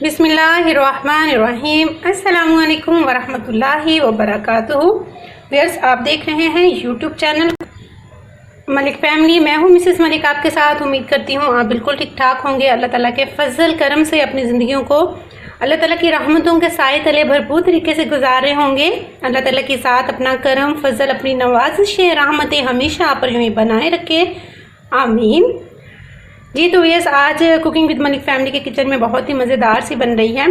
बिस्मिल्लाहिर्रहमानिर्रहीम। अस्सलामुअलैकुम वरहमतुल्लाहि वबरकातुहू। व्यूअर्स, आप देख रहे हैं यूट्यूब चैनल मलिक फैमिली। मैं हूं मिसेस मलिक आपके साथ। उम्मीद करती हूं आप बिल्कुल ठीक ठाक होंगे। अल्लाह ताला के फजल करम से अपनी ज़िंदगियों को अल्लाह ताला की रहमतों के साए तले भरपूर तरीके से गुजार रहे होंगे। अल्लाह ताला के साथ अपना करम फजल अपनी नवाजिश रहमतें हमेशा आप पर यूँ ही बनाए रखे, आमीन। जी तो यस, आज कुकिंग विद मलिक फैमिली के किचन में बहुत ही मज़ेदार सी बन रही है।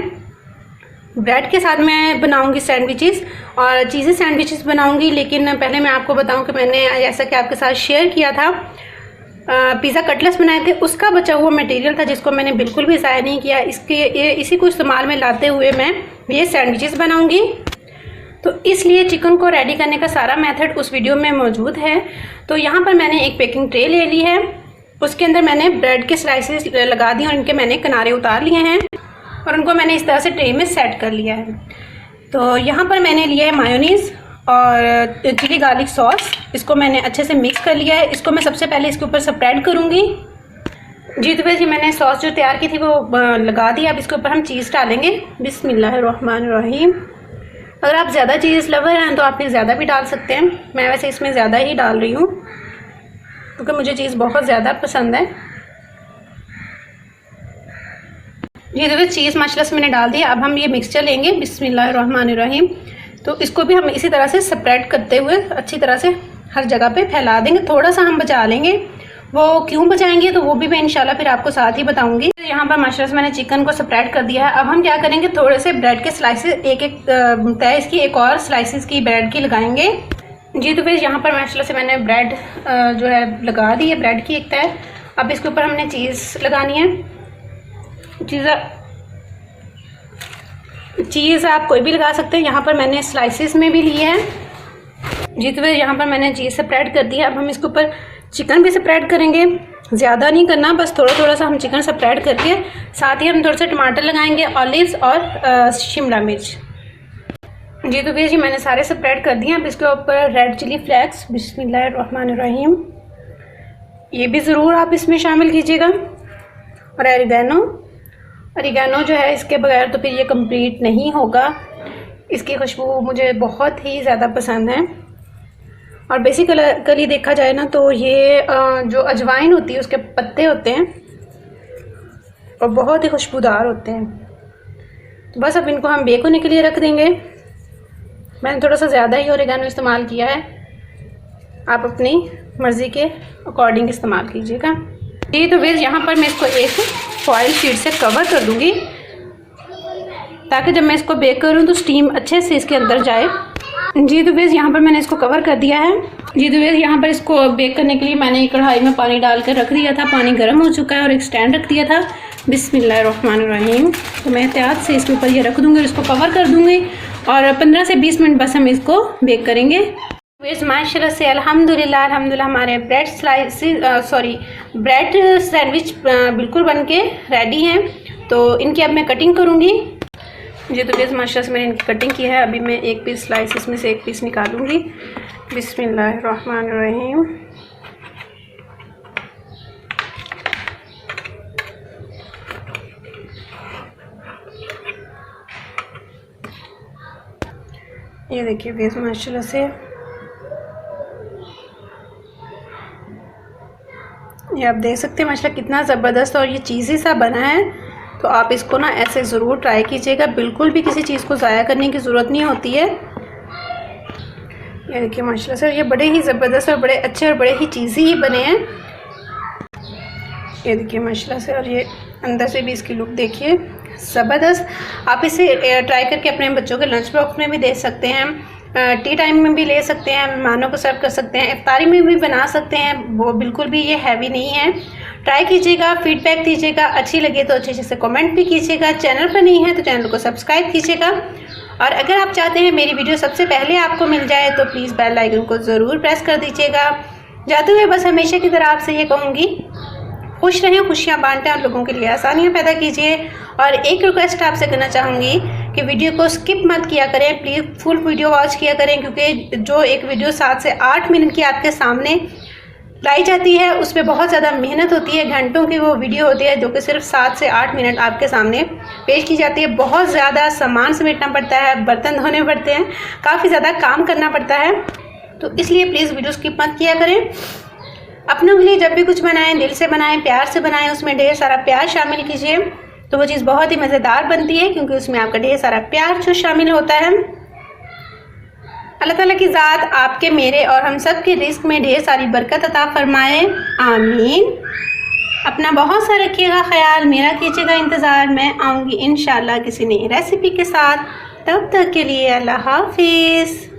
ब्रेड के साथ मैं बनाऊंगी सैंडविचेस और चीज़ी सैंडविचेस बनाऊंगी। लेकिन पहले मैं आपको बताऊं कि मैंने जैसा कि आपके साथ शेयर किया था, पिज़्ज़ा कटलेट्स बनाए थे, उसका बचा हुआ मटेरियल था जिसको मैंने बिल्कुल भी ज़ाया नहीं किया। इसी को इस्तेमाल में लाते हुए मैं ये सैंडविचेस बनाऊँगी। तो इसलिए चिकन को रेडी करने का सारा मेथड उस वीडियो में मौजूद है। तो यहाँ पर मैंने एक पेकिंग ट्रे ले ली है, उसके अंदर मैंने ब्रेड के स्लाइसेस लगा दिए और इनके मैंने किनारे उतार लिए हैं और उनको मैंने इस तरह से ट्रे में सेट कर लिया है। तो यहाँ पर मैंने लिया है मायोनीज़ और चिली गार्लिक सॉस, इसको मैंने अच्छे से मिक्स कर लिया है। इसको मैं सबसे पहले इसके ऊपर स्प्रेड करूँगी। जी तो वैसे मैंने सॉस जो तैयार की थी वो लगा दी। अब इसके ऊपर हम चीज़ डालेंगे। बिस्मिल्लाहिर्रहमानिर्रहीम। अगर आप ज़्यादा चीज़ लवर हैं तो आप फिर ज़्यादा भी डाल सकते हैं। मैं वैसे इसमें ज़्यादा ही डाल रही हूँ क्योंकि मुझे चीज़ बहुत ज़्यादा पसंद है। ये देखिए चीज़ माशाल्लाह से मैंने डाल दिया। अब हम ये मिक्सचर लेंगे। बिस्मिल्लाहिर्रहमानिर्रहीम। तो इसको भी हम इसी तरह से स्प्रेड करते हुए अच्छी तरह से हर जगह पे फैला देंगे। थोड़ा सा हम बचा लेंगे, वो क्यों बचाएंगे तो वो भी मैं इंशाल्लाह फिर आपको साथ ही बताऊंगी। यहाँ पर माशाल्लाह से मैंने चिकन को स्प्रेड कर दिया है। अब हम क्या करेंगे, थोड़े से ब्रेड के स्लाइसेस एक तय इसकी एक और स्लाइसेस की ब्रेड की लगाएंगे। जी तो फिर यहाँ पर माशाल्लाह से मैंने ब्रेड जो है लगा दी है, ब्रेड की एक तय। अब इसके ऊपर हमने चीज़ लगानी है। चीज़ आप कोई भी लगा सकते हैं। यहाँ पर मैंने स्लाइसेस में भी लिए हैं। जी तो फिर यहाँ पर मैंने चीज़ स्प्रेड कर दिया। अब हम इसके ऊपर चिकन भी स्प्रेड करेंगे। ज़्यादा नहीं करना, बस थोड़ा थोड़ा सा हम चिकन स्प्रेड करके साथ ही हम थोड़े से टमाटर लगाएंगे, ऑलिव्स और शिमला मिर्च। जी तो भैया जी मैंने सारे स्प्रेड कर दिए। अब इसके ऊपर रेड चिली फ्लेक्स, बिस्मिल्लाहिर्रहमानिर्रहीम, ये भी ज़रूर आप इसमें शामिल कीजिएगा। और ओरिगैनो जो है, इसके बगैर तो फिर ये कंप्लीट नहीं होगा। इसकी खुशबू मुझे बहुत ही ज़्यादा पसंद है। और बेसिकली देखा जाए ना तो ये जो अजवाइन होती है उसके पत्ते होते हैं और बहुत ही खुशबूदार होते हैं। तो बस अब इनको हम बेक होने के लिए रख देंगे। मैंने थोड़ा सा ज़्यादा ही ओरिगैनो इस्तेमाल किया है, आप अपनी मर्ज़ी के अकॉर्डिंग इस्तेमाल कीजिएगा। जी तो फिर यहाँ पर मैं इसको एक फॉइल शीट से कवर कर दूँगी ताकि जब मैं इसको बेक करूँ तो स्टीम अच्छे से इसके अंदर जाए। जी तो फिर यहाँ पर मैंने इसको कवर कर दिया है। जी तो फिर यहाँ पर इसको बेक करने के लिए मैंने एक कढ़ाई में पानी डालकर रख दिया था। पानी गर्म हो चुका है और एक स्टैंड रख दिया था। बिस्मिल्लाहिर्रहमानिर्रहीम। तो मैं एहतियात से इसके ऊपर ये रख दूँगी और इसको कवर कर दूँगी और 15 से 20 मिनट बस हम इसको बेक करेंगे। माशाल्लाह से अल्हम्दुलिल्लाह हमारे ब्रेड सैंडविच बिल्कुल बन के रेडी हैं। तो इनकी अब मैं कटिंग करूँगी। जी तो बेस माशाल्लाह से मैंने इनकी कटिंग की है। अभी मैं एक पीस स्लाइस इसमें से एक पीस निकालूंगी। बिस्मिल्लाहिर्रहमानिर्रहीम। ये देखिए बेस माशाल्लाह से ये आप देख सकते हैं माशाल्लाह कितना ज़बरदस्त और ये चीज़ी सा बना है। तो आप इसको ना ऐसे ज़रूर ट्राई कीजिएगा। बिल्कुल भी किसी चीज़ को ज़ाया करने की ज़रूरत नहीं होती है। ये देखिए माशाल्लाह से ये बड़े ही ज़बरदस्त और बड़े अच्छे और बड़े ही चीज़ी ही बने हैं। ये देखिए माशाल्लाह से, और ये अंदर से भी इसकी लुक देखिए ज़बरदस्त। आप इसे ट्राई करके अपने बच्चों के लंच बॉक्स में भी दे सकते हैं, टी टाइम में भी ले सकते हैं, मेहमानों को सर्व कर सकते हैं, इफ्तारी में भी बना सकते हैं। वो बिल्कुल भी ये हैवी नहीं है। ट्राई कीजिएगा, फीडबैक दीजिएगा। अच्छी लगे तो अच्छे से कमेंट भी कीजिएगा। चैनल पर नहीं है तो चैनल को सब्सक्राइब कीजिएगा। और अगर आप चाहते हैं मेरी वीडियो सबसे पहले आपको मिल जाए तो प्लीज़ बेल आइकन को ज़रूर प्रेस कर दीजिएगा। जाते हुए बस हमेशा की तरह आपसे ये कहूँगी, खुश रहें, खुशियाँ बांटें और लोगों के लिए आसानियाँ पैदा कीजिए। और एक रिक्वेस्ट आपसे करना चाहूँगी कि वीडियो को स्किप मत किया करें, प्लीज़ फुल वीडियो वॉच किया करें, क्योंकि जो एक वीडियो 7 से 8 मिनट की आपके सामने लाई जाती है उस पर बहुत ज़्यादा मेहनत होती है, घंटों की वो वीडियो होती है जो कि सिर्फ 7 से 8 मिनट आपके सामने पेश की जाती है। बहुत ज़्यादा सामान समेटना पड़ता है, बर्तन धोने पड़ते हैं, काफ़ी ज़्यादा काम करना पड़ता है। तो इसलिए प्लीज़ वीडियो स्किप मत किया करें। अपनों के लिए जब भी कुछ बनाएं दिल से बनाएं, प्यार से बनाएं, उसमें ढेर सारा प्यार शामिल कीजिए तो वो चीज़ बहुत ही मज़ेदार बनती है, क्योंकि उसमें आपका ढेर सारा प्यार जो शामिल होता है। अल्लाह ताला की ज़ात आपके, मेरे और हम सब के रिस्क में ढेर सारी बरकत अता फरमाए, आमीन। अपना बहुत सा रखिएगा ख्याल, मेरा कीजिएगा इंतज़ार। मैं आऊँगी इंशाल्लाह किसी नई रेसिपी के साथ। तब तक के लिए अल्लाह हाफिज़।